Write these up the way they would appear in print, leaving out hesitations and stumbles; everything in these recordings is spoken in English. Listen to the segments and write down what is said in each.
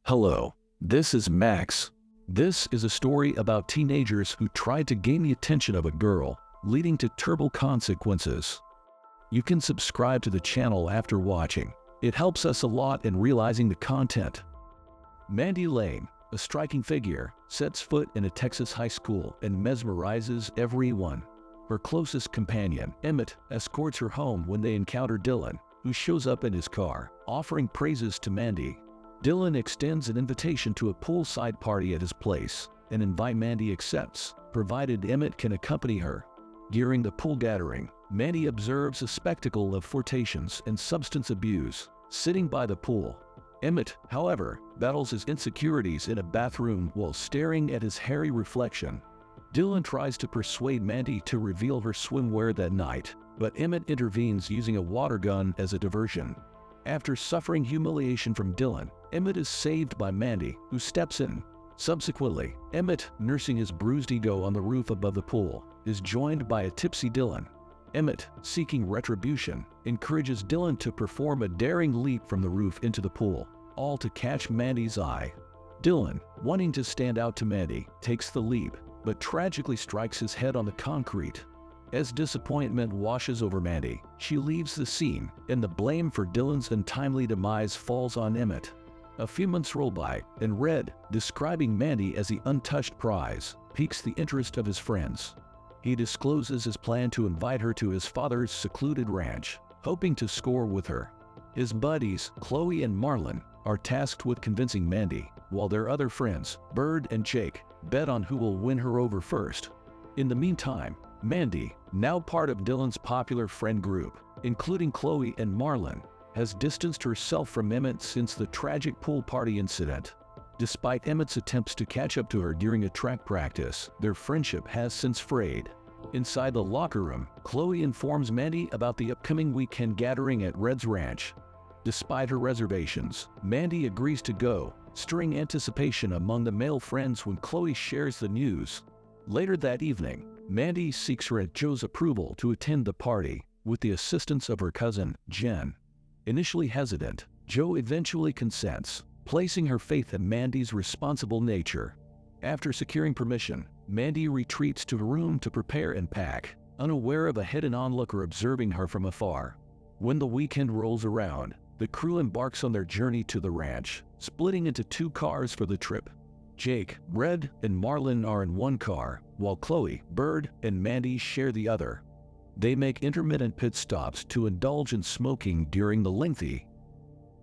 Hello, this is Max. This is a story about teenagers who tried to gain the attention of a girl, leading to terrible consequences. You can subscribe to the channel after watching. It helps us a lot in realizing the content. Mandy Lane, a striking figure, sets foot in a Texas high school and mesmerizes everyone. Her closest companion, Emmett, escorts her home when they encounter Dylan, who shows up in his car, offering praises to Mandy. Dylan extends an invitation to a poolside party at his place, and Mandy accepts, provided Emmett can accompany her. During the pool gathering, Mandy observes a spectacle of flirtations and substance abuse, sitting by the pool. Emmett, however, battles his insecurities in a bathroom while staring at his hairy reflection. Dylan tries to persuade Mandy to reveal her swimwear that night, but Emmett intervenes using a water gun as a diversion. After suffering humiliation from Dylan, Emmett is saved by Mandy, who steps in. Subsequently, Emmett, nursing his bruised ego on the roof above the pool, is joined by a tipsy Dylan. Emmett, seeking retribution, encourages Dylan to perform a daring leap from the roof into the pool, all to catch Mandy's eye. Dylan, wanting to stand out to Mandy, takes the leap, but tragically strikes his head on the concrete. As disappointment washes over Mandy, she leaves the scene, and the blame for Dylan's untimely demise falls on Emmett. A few months roll by, and Red, describing Mandy as the untouched prize, piques the interest of his friends. He discloses his plan to invite her to his father's secluded ranch, hoping to score with her. His buddies, Chloe and Marlon, are tasked with convincing Mandy, while their other friends, Bird and Jake, bet on who will win her over first. In the meantime, Mandy, now part of Dylan's popular friend group, including Chloe and Marlon, has distanced herself from Emmett since the tragic pool party incident. Despite Emmett's attempts to catch up to her during a track practice, their friendship has since frayed. Inside the locker room, Chloe informs Mandy about the upcoming weekend gathering at Red's ranch. Despite her reservations, Mandy agrees to go, stirring anticipation among the male friends when Chloe shares the news. Later that evening, Mandy seeks her Aunt Joe's approval to attend the party, with the assistance of her cousin, Jen. Initially hesitant, Joe eventually consents, placing her faith in Mandy's responsible nature. After securing permission, Mandy retreats to her room to prepare and pack, unaware of a hidden onlooker observing her from afar. When the weekend rolls around, the crew embarks on their journey to the ranch, splitting into two cars for the trip. Jake, Red, and Marlon are in one car, while Chloe, Bird, and Mandy share the other. They make intermittent pit stops to indulge in smoking during the lengthy.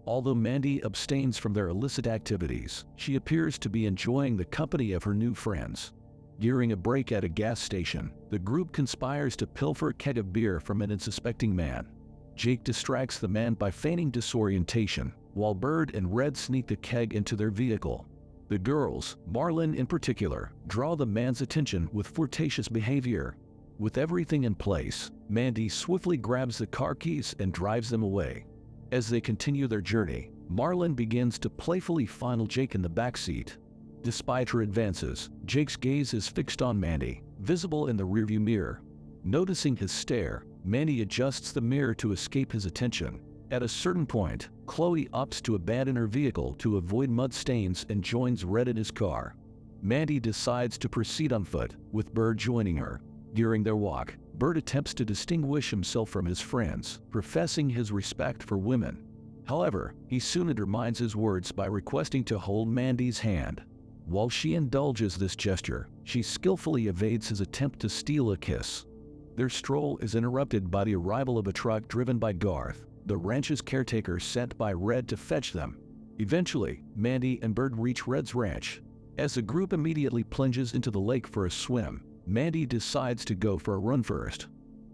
Although Mandy abstains from their illicit activities, she appears to be enjoying the company of her new friends. During a break at a gas station, the group conspires to pilfer a keg of beer from an unsuspecting man. Jake distracts the man by feigning disorientation, while Bird and Red sneak the keg into their vehicle. The girls, Marlon in particular, draw the man's attention with flirtatious behavior. With everything in place, Mandy swiftly grabs the car keys and drives them away. As they continue their journey, Marlon begins to playfully fondle Jake in the backseat. Despite her advances, Jake's gaze is fixed on Mandy, visible in the rearview mirror. Noticing his stare, Mandy adjusts the mirror to escape his attention. At a certain point, Chloe opts to abandon her vehicle to avoid mud stains and joins Red in his car. Mandy decides to proceed on foot, with Bird joining her. During their walk, Bird attempts to distinguish himself from his friends, professing his respect for women. However, he soon undermines his words by requesting to hold Mandy's hand. While she indulges this gesture, she skillfully evades his attempt to steal a kiss. Their stroll is interrupted by the arrival of a truck driven by Garth, the ranch's caretaker sent by Red to fetch them. Eventually, Mandy and Bird reach Red's ranch. As the group immediately plunges into the lake for a swim, Mandy decides to go for a run first.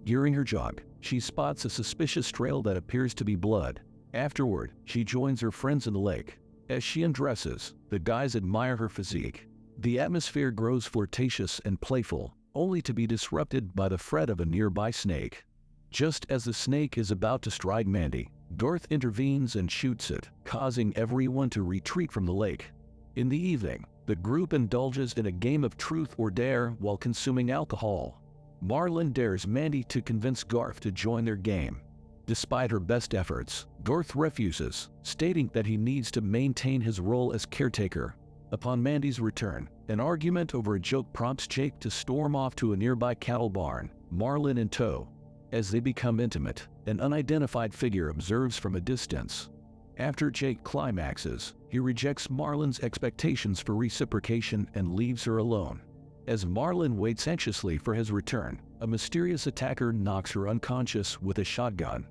During her jog, she spots a suspicious trail that appears to be blood. Afterward, she joins her friends in the lake. As she undresses, the guys admire her physique. The atmosphere grows flirtatious and playful, only to be disrupted by the threat of a nearby snake. Just as the snake is about to strike Mandy, Garth intervenes and shoots it, causing everyone to retreat from the lake. In the evening, the group indulges in a game of truth or dare while consuming alcohol. Marlon dares Mandy to convince Garth to join their game. Despite her best efforts, Garth refuses, stating that he needs to maintain his role as caretaker. Upon Mandy's return, an argument over a joke prompts Jake to storm off to a nearby cattle barn, Marlin in tow. As they become intimate, an unidentified figure observes from a distance. After Jake climaxes, he rejects Marlin's expectations for reciprocation and leaves her alone. As Marlin waits anxiously for his return, a mysterious attacker knocks her unconscious with a shotgun.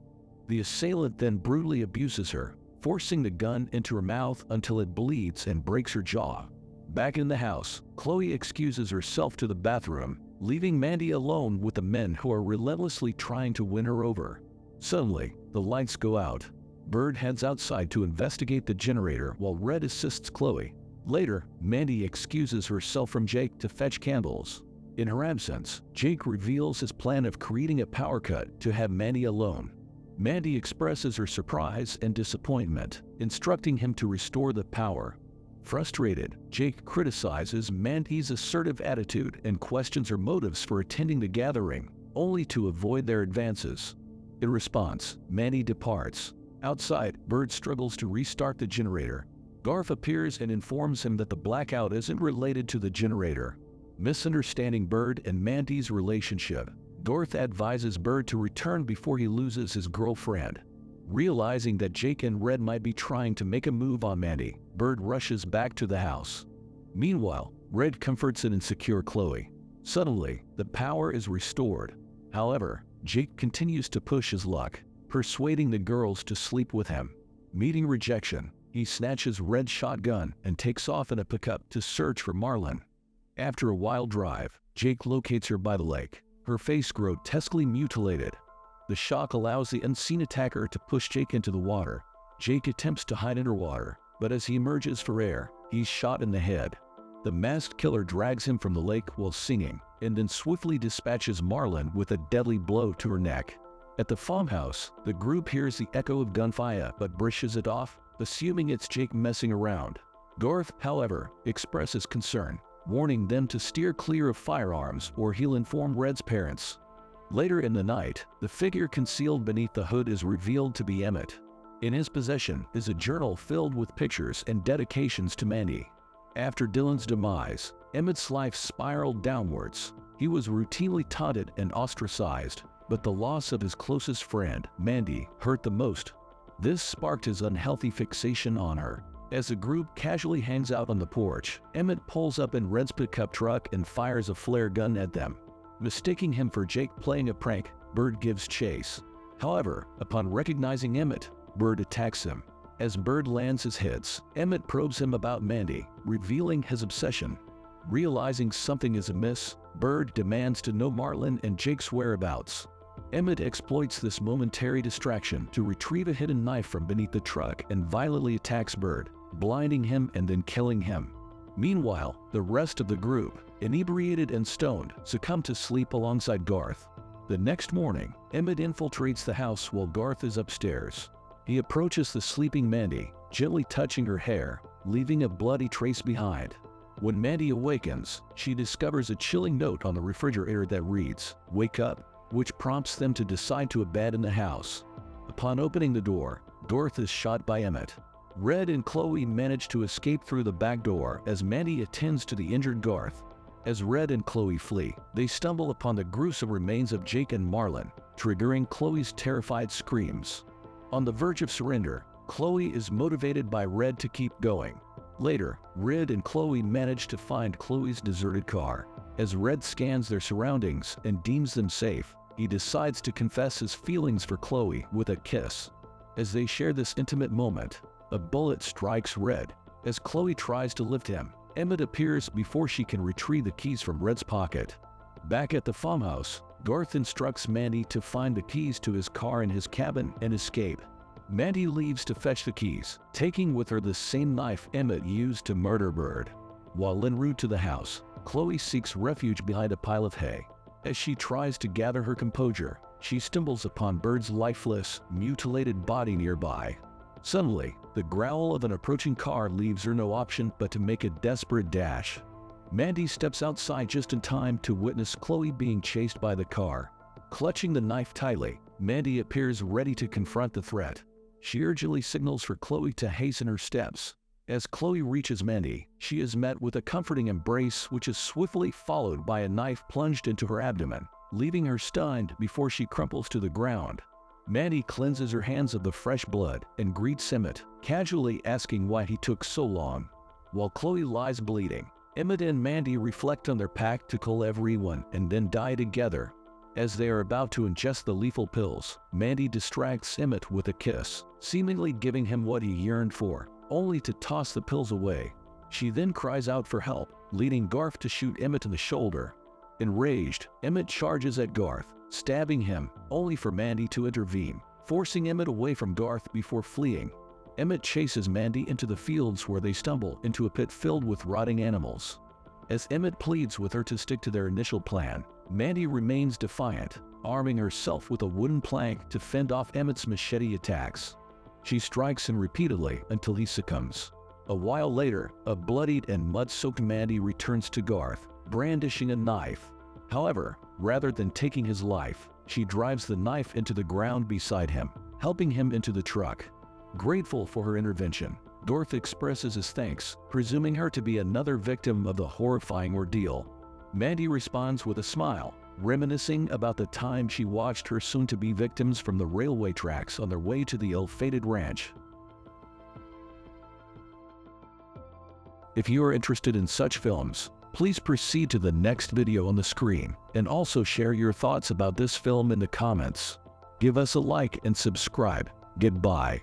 The assailant then brutally abuses her, forcing the gun into her mouth until it bleeds and breaks her jaw. Back in the house, Chloe excuses herself to the bathroom, leaving Mandy alone with the men who are relentlessly trying to win her over. Suddenly, the lights go out. Bird heads outside to investigate the generator while Red assists Chloe. Later, Mandy excuses herself from Jake to fetch candles. In her absence, Jake reveals his plan of creating a power cut to have Mandy alone. Mandy expresses her surprise and disappointment, instructing him to restore the power. Frustrated, Jake criticizes Mandy's assertive attitude and questions her motives for attending the gathering, only to avoid their advances. In response, Mandy departs. Outside, Bird struggles to restart the generator. Garth appears and informs him that the blackout isn't related to the generator. Misunderstanding Bird and Mandy's relationship, Garth advises Bird to return before he loses his girlfriend. Realizing that Jake and Red might be trying to make a move on Mandy, Bird rushes back to the house. Meanwhile, Red comforts an insecure Chloe. Suddenly, the power is restored. However, Jake continues to push his luck, persuading the girls to sleep with him. Meeting rejection, he snatches Red's shotgun and takes off in a pickup to search for Marlin. After a wild drive, Jake locates her by the lake, her face grotesquely mutilated. The shock allows the unseen attacker to push Jake into the water. Jake attempts to hide underwater, but as he emerges for air, he's shot in the head. The masked killer drags him from the lake while singing, and then swiftly dispatches Marlin with a deadly blow to her neck. At the farmhouse, the group hears the echo of gunfire but brushes it off, assuming it's Jake messing around. Garth, however, expresses concern, warning them to steer clear of firearms or he'll inform Red's parents. Later in the night, the figure concealed beneath the hood is revealed to be Emmett. In his possession is a journal filled with pictures and dedications to Mandy. After Dylan's demise, Emmett's life spiraled downwards. He was routinely taunted and ostracized, but the loss of his closest friend, Mandy, hurt the most. This sparked his unhealthy fixation on her. As the group casually hangs out on the porch, Emmett pulls up in Red's pickup truck and fires a flare gun at them. Mistaking him for Jake playing a prank, Bird gives chase. However, upon recognizing Emmett, Bird attacks him. As Bird lands his hits, Emmett probes him about Mandy, revealing his obsession. Realizing something is amiss, Bird demands to know Marlin and Jake's whereabouts. Emmett exploits this momentary distraction to retrieve a hidden knife from beneath the truck and violently attacks Bird, blinding him and then killing him. Meanwhile, the rest of the group, inebriated and stoned, succumb to sleep alongside Garth. The next morning, Emmett infiltrates the house while Garth is upstairs. He approaches the sleeping Mandy, gently touching her hair, leaving a bloody trace behind. When Mandy awakens, she discovers a chilling note on the refrigerator that reads, "Wake up," which prompts them to decide to abandon the house. Upon opening the door, Garth is shot by Emmett. Red and Chloe manage to escape through the back door as Mandy attends to the injured Garth. As Red and Chloe flee, they stumble upon the gruesome remains of Jake and Marlin, triggering Chloe's terrified screams. On the verge of surrender, Chloe is motivated by Red to keep going. Later, Red and Chloe manage to find Chloe's deserted car. As Red scans their surroundings and deems them safe, he decides to confess his feelings for Chloe with a kiss. As they share this intimate moment, a bullet strikes Red. As Chloe tries to lift him, Emmett appears before she can retrieve the keys from Red's pocket. Back at the farmhouse, Garth instructs Mandy to find the keys to his car in his cabin and escape. Mandy leaves to fetch the keys, taking with her the same knife Emmett used to murder Bird. While en route to the house, Chloe seeks refuge behind a pile of hay. As she tries to gather her composure, she stumbles upon Bird's lifeless, mutilated body nearby. Suddenly, the growl of an approaching car leaves her no option but to make a desperate dash. Mandy steps outside just in time to witness Chloe being chased by the car. Clutching the knife tightly, Mandy appears ready to confront the threat. She urgently signals for Chloe to hasten her steps. As Chloe reaches Mandy, she is met with a comforting embrace which is swiftly followed by a knife plunged into her abdomen, leaving her stunned before she crumples to the ground. Mandy cleanses her hands of the fresh blood and greets Emmett, casually asking why he took so long. While Chloe lies bleeding, Emmett and Mandy reflect on their pact to kill everyone and then die together. As they are about to ingest the lethal pills, Mandy distracts Emmett with a kiss, seemingly giving him what he yearned for, only to toss the pills away. She then cries out for help, leading Garth to shoot Emmett in the shoulder. Enraged, Emmett charges at Garth, stabbing him, only for Mandy to intervene, forcing Emmett away from Garth before fleeing. Emmett chases Mandy into the fields where they stumble into a pit filled with rotting animals. As Emmett pleads with her to stick to their initial plan, Mandy remains defiant, arming herself with a wooden plank to fend off Emmett's machete attacks. She strikes him repeatedly until he succumbs. A while later, a bloodied and mud-soaked Mandy returns to Garth, brandishing a knife. However, rather than taking his life, she drives the knife into the ground beside him, helping him into the truck. Grateful for her intervention, Garth expresses his thanks, presuming her to be another victim of the horrifying ordeal. Mandy responds with a smile, reminiscing about the time she watched her soon-to-be victims from the railway tracks on their way to the ill-fated ranch. If you are interested in such films, please proceed to the next video on the screen and also share your thoughts about this film in the comments. Give us a like and subscribe. Goodbye.